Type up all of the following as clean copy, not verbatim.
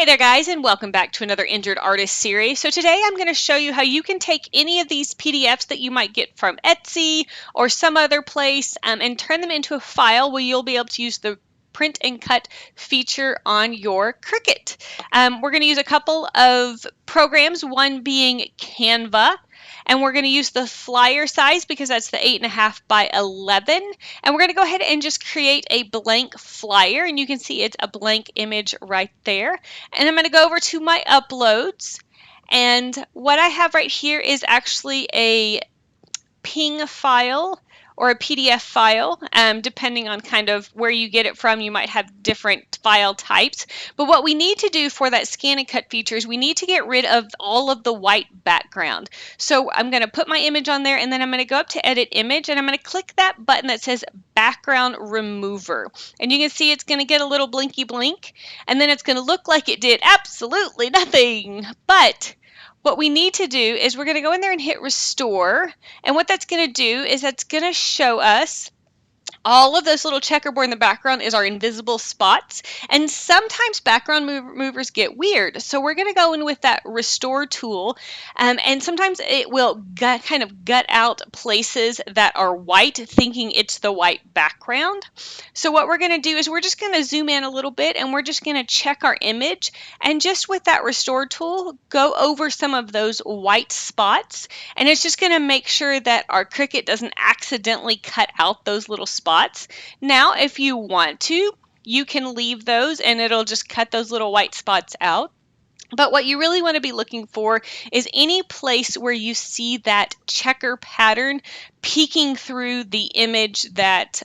Hey there guys, and welcome back to another Injured Artist series. So today I'm going to show you how you can take any of these PDFs that you might get from Etsy or some other place and turn them into a file where you'll be able to use the print and cut feature on your Cricut. We're going to use a couple of programs, one being Canva, and we're going to use the flyer size because that's the 8.5 by 11. And we're going to go ahead and just create a blank flyer, and you can see it's a blank image right there. And I'm going to go over to my uploads, and what I have right here is actually a PNG file or a PDF file, depending on kind of where you get it from. You might have different file types, but what we need to do for that scan and cut feature is we need to get rid of all of the white background. So I'm going to put my image on there, and then I'm going to go up to edit image, and I'm going to click that button that says background remover, and you can see it's going to get a little blinky blink, and then it's going to look like it did absolutely nothing. But what we need to do is we're going to go in there and hit restore, and what that's going to do is that's going to show us all of this little checkerboard in the background is our invisible spots, and sometimes background movers get weird. So we're going to go in with that restore tool, and sometimes it will kind of gut out places that are white, thinking it's the white background. So what we're going to do is we're just going to zoom in a little bit, and we're just going to check our image, and just with that restore tool, go over some of those white spots, and it's just going to make sure that our Cricut doesn't accidentally cut out those little spots. Now, if you want to, you can leave those and it'll just cut those little white spots out. But what you really want to be looking for is any place where you see that checker pattern peeking through the image that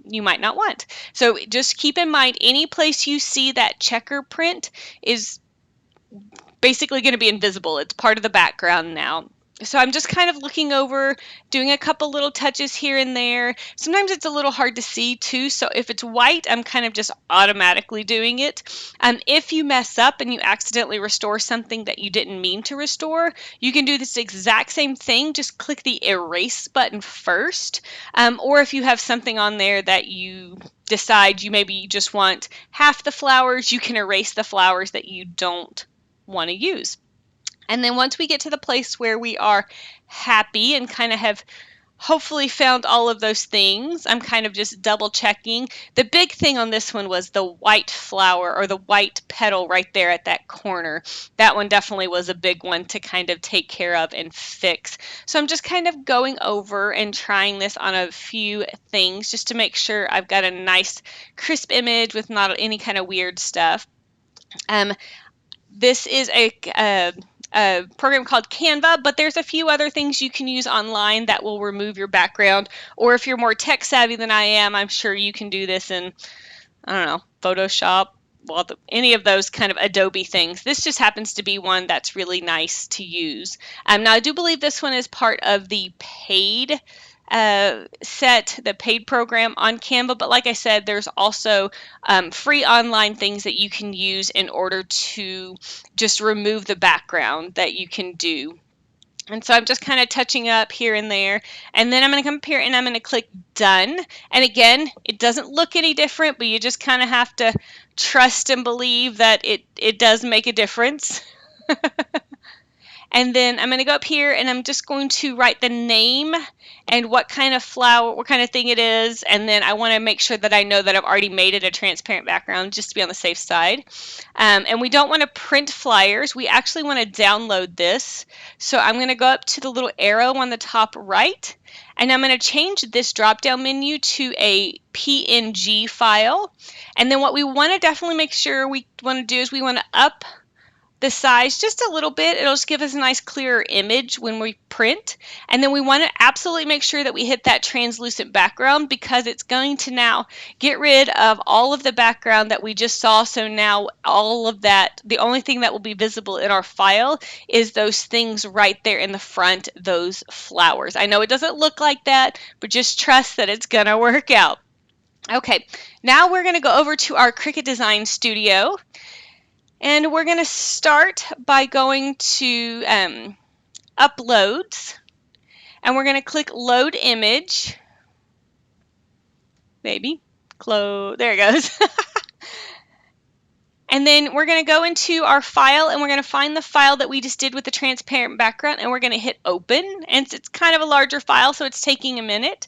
you might not want. So just keep in mind, any place you see that checker print is basically going to be invisible. It's part of the background now. So I'm just kind of looking over, doing a couple little touches here and there. Sometimes it's a little hard to see too, so if it's white, I'm kind of just automatically doing it. If you mess up and you accidentally restore something that you didn't mean to restore, you can do this exact same thing, just click the erase button first. Or if you have something on there that you decide you maybe just want half the flowers, you can erase the flowers that you don't want to use. And then once we get to the place where we are happy and kind of have hopefully found all of those things, I'm kind of just double checking. The big thing on this one was the white flower or the white petal right there at that corner. That one definitely was a big one to kind of take care of and fix. So I'm just kind of going over and trying this on a few things just to make sure I've got a nice crisp image with not any kind of weird stuff. This is a program called Canva, but there's a few other things you can use online that will remove your background. Or if you're more tech savvy than I am, I'm sure you can do this in, I don't know, Photoshop, well, any of those kind of Adobe things. This just happens to be one that's really nice to use. Now, I do believe this one is part of the paid the paid program on Canva, but like I said, there's also free online things that you can use in order to just remove the background that you can do. And so I'm just kind of touching up here and there, and then I'm going to come up here and I'm going to click done. And again, it doesn't look any different, but you just kind of have to trust and believe that it does make a difference. And then I'm going to go up here and I'm just going to write the name and what kind of flower, what kind of thing it is. And then I want to make sure that I know that I've already made it a transparent background just to be on the safe side. And we don't want to print flyers. We actually want to download this. So I'm going to go up to the little arrow on the top right, and I'm going to change this drop-down menu to a PNG file. And then what we want to definitely make sure we want to do is we want to up the size just a little bit. It'll just give us a nice clearer image when we print. And then we want to absolutely make sure that we hit that translucent background, because it's going to now get rid of all of the background that we just saw. So now all of that, the only thing that will be visible in our file is those things right there in the front, those flowers. I know it doesn't look like that, but just trust that it's going to work out. Okay, now we're going to go over to our Cricut Design Studio. And we're going to start by going to Uploads, and we're going to click Load Image. Maybe. There it goes. And then we're going to go into our file and we're going to find the file that we just did with the transparent background and we're going to hit open. And it's kind of a larger file, so it's taking a minute.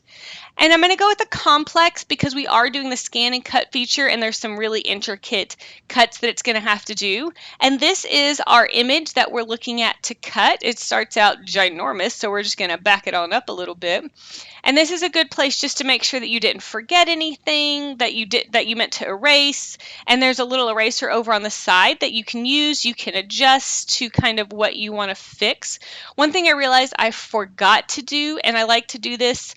And I'm going to go with the complex because we are doing the scan and cut feature and there's some really intricate cuts that it's going to have to do. And this is our image that we're looking at to cut. It starts out ginormous, so we're just going to back it on up a little bit. And this is a good place just to make sure that you didn't forget anything that you meant to erase. And there's a little eraser over on the side that you can use. You can adjust to kind of what you want to fix. One thing I realized I forgot to do, and I like to do this,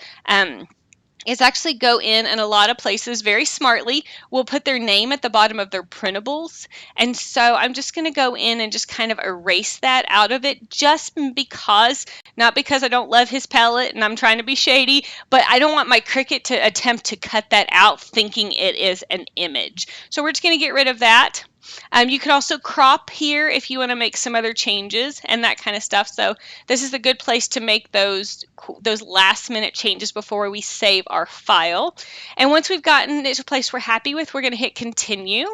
is actually go in and a lot of places very smartly will put their name at the bottom of their printables. And so I'm just going to go in and just kind of erase that out of it just because, not because I don't love his palette and I'm trying to be shady, but I don't want my Cricut to attempt to cut that out thinking it is an image. So we're just going to get rid of that. You can also crop here if you want to make some other changes and that kind of stuff. So this is a good place to make those last minute changes before we save our file. And once we've gotten it to a place we're happy with, we're going to hit continue.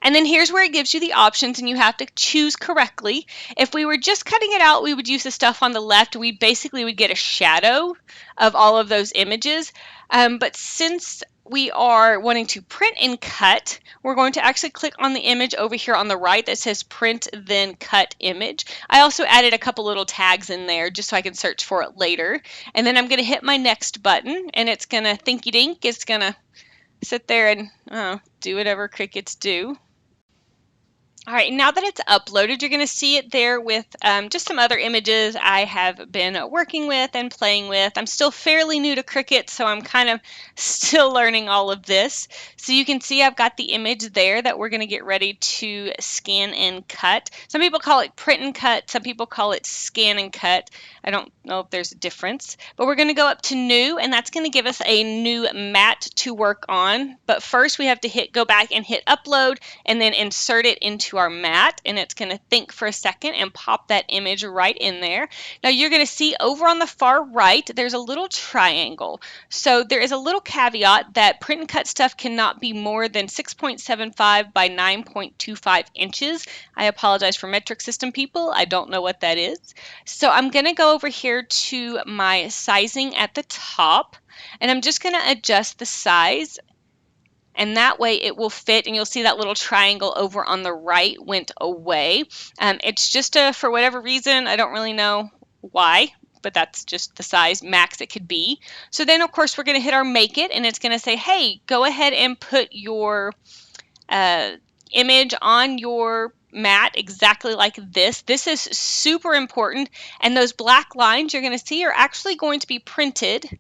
And then here's where it gives you the options and you have to choose correctly. If we were just cutting it out, we would use the stuff on the left. We basically would get a shadow of all of those images. But since we are wanting to print and cut, we're going to actually click on the image over here on the right that says print then cut image. I also added a couple little tags in there just so I can search for it later. And then I'm going to hit my next button and it's going to thinky dink. It's going to sit there and do whatever Cricuts do. All right, now that it's uploaded, you're going to see it there with just some other images I have been working with and playing with. I'm still fairly new to Cricut, so I'm kind of still learning all of this. So you can see I've got the image there that we're going to get ready to scan and cut. Some people call it print and cut. Some people call it scan and cut. I don't know if there's a difference. But we're going to go up to new, and that's going to give us a new mat to work on. But first we have to go back and hit upload and then insert it into our mat, and it's going to think for a second and pop that image right in there. Now you're going to see over on the far right there's a little triangle. So there is a little caveat that print and cut stuff cannot be more than 6.75 by 9.25 inches. I apologize for metric system people. I don't know what that is. So I'm going to go over here to my sizing at the top, and I'm just going to adjust the size. And that way it will fit, and you'll see that little triangle over on the right went away. It's just for whatever reason, I don't really know why, but that's just the size max it could be. So then of course we're going to hit our make it, and it's going to say, hey, go ahead and put your image on your mat exactly like this. This is super important, and those black lines you're going to see are actually going to be printed.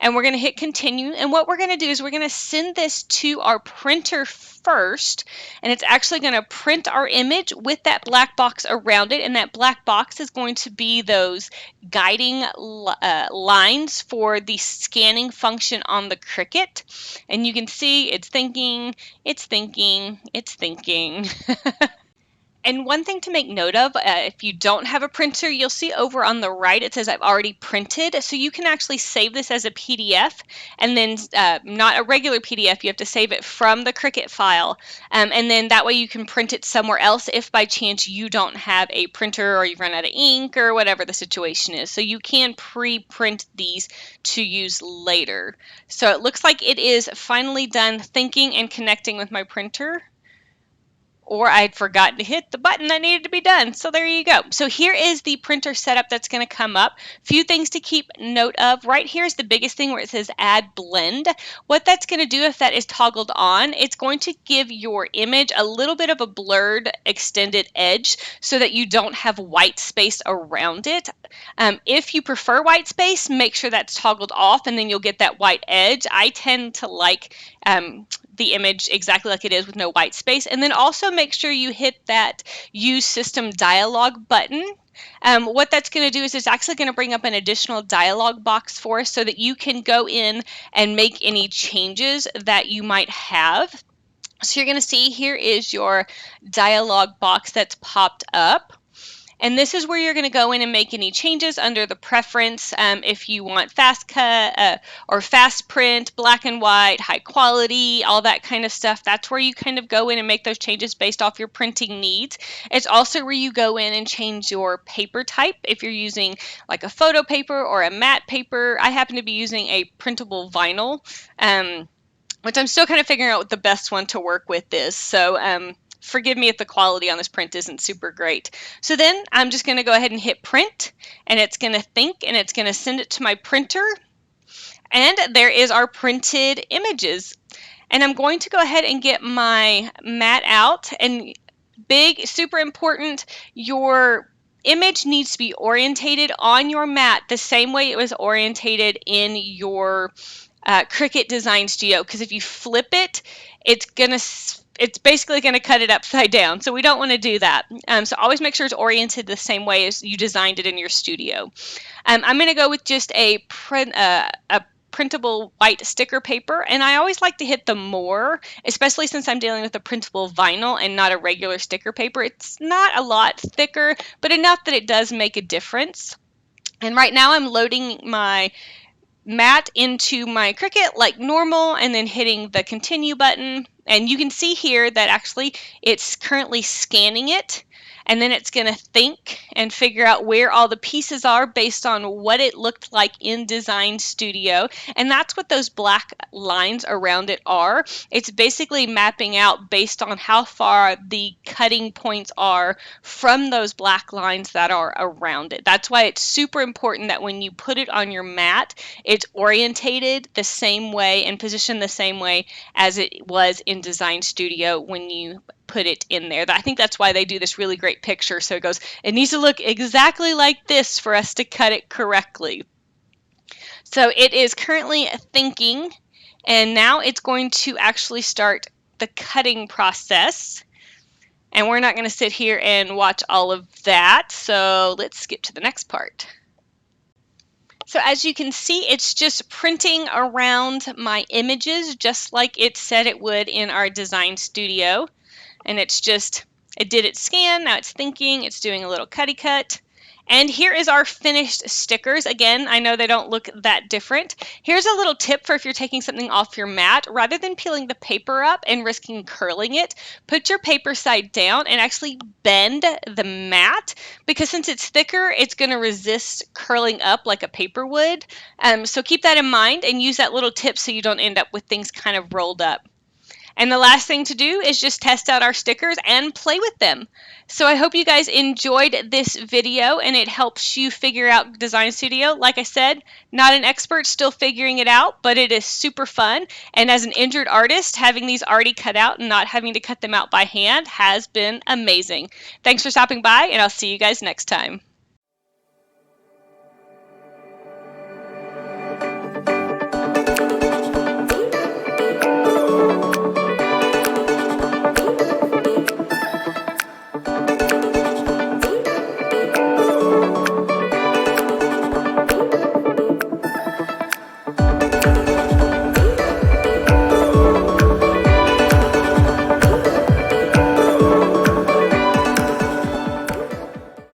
And we're going to hit continue, and what we're going to do is we're going to send this to our printer first, and it's actually going to print our image with that black box around it, and that black box is going to be those guiding lines for the scanning function on the Cricut. And you can see it's thinking, it's thinking, it's thinking. And one thing to make note of, if you don't have a printer, you'll see over on the right it says I've already printed. So you can actually save this as a PDF, and then not a regular PDF. You have to save it from the Cricut file. And then that way you can print it somewhere else if by chance you don't have a printer or you've run out of ink or whatever the situation is. So you can pre-print these to use later. So it looks like it is finally done thinking and connecting with my printer. Or I'd forgotten to hit the button that needed to be done. So there you go. So here is the printer setup that's going to come up. Few things to keep note of. Right here is the biggest thing where it says add blend. What that's going to do if that is toggled on, it's going to give your image a little bit of a blurred extended edge so that you don't have white space around it. If you prefer white space, make sure that's toggled off and then you'll get that white edge. I tend to like the image exactly like it is with no white space. And then also make sure you hit that Use System Dialog button. What that's going to do is it's actually going to bring up an additional dialog box for us so that you can go in and make any changes that you might have. So you're going to see here is your dialog box that's popped up. And this is where you're going to go in and make any changes under the preference. If you want fast cut or fast print, black and white, high quality, all that kind of stuff, that's where you kind of go in and make those changes based off your printing needs. It's also where you go in and change your paper type. If you're using like a photo paper or a matte paper, I happen to be using a printable vinyl, which I'm still kind of figuring out what the best one to work with is. So forgive me if the quality on this print isn't super great. So then I'm just going to go ahead and hit print, and it's going to think, and it's going to send it to my printer. And there is our printed images. And I'm going to go ahead and get my mat out. And super important, your image needs to be orientated on your mat the same way it was orientated in your Cricut Design Studio, because if you flip it, it's basically going to cut it upside down. So we don't want to do that. So always make sure it's oriented the same way as you designed it in your studio. I'm going to go with just a printable white sticker paper, and I always like to hit the more, especially since I'm dealing with a printable vinyl and not a regular sticker paper. It's not a lot thicker, but enough that it does make a difference. And right now I'm loading my mat into my Cricut like normal, and then hitting the continue button. And you can see here that actually it's currently scanning it, and then it's going to think and figure out where all the pieces are based on what it looked like in Design Studio. And that's what those black lines around it are. It's basically mapping out based on how far the cutting points are from those black lines that are around it. That's why it's super important that when you put it on your mat, it's orientated the same way and positioned the same way as it was in Design Studio when you put it in there. I think that's why they do this really great picture. So it needs to look exactly like this for us to cut it correctly. So it is currently thinking, and now it's going to actually start the cutting process. And we're not going to sit here and watch all of that. So let's skip to the next part. So as you can see, it's just printing around my images just like it said it would in our Design Studio. And it did its scan, now it's thinking, it's doing a little cutty cut. And here is our finished stickers. Again, I know they don't look that different. Here's a little tip for if you're taking something off your mat. Rather than peeling the paper up and risking curling it, put your paper side down and actually bend the mat, because since it's thicker, it's going to resist curling up like a paper would. So keep that in mind and use that little tip so you don't end up with things kind of rolled up. And the last thing to do is just test out our stickers and play with them. So I hope you guys enjoyed this video and it helps you figure out Design Studio. Like I said, not an expert, still figuring it out, but it is super fun. And as an injured artist, having these already cut out and not having to cut them out by hand has been amazing. Thanks for stopping by, and I'll see you guys next time.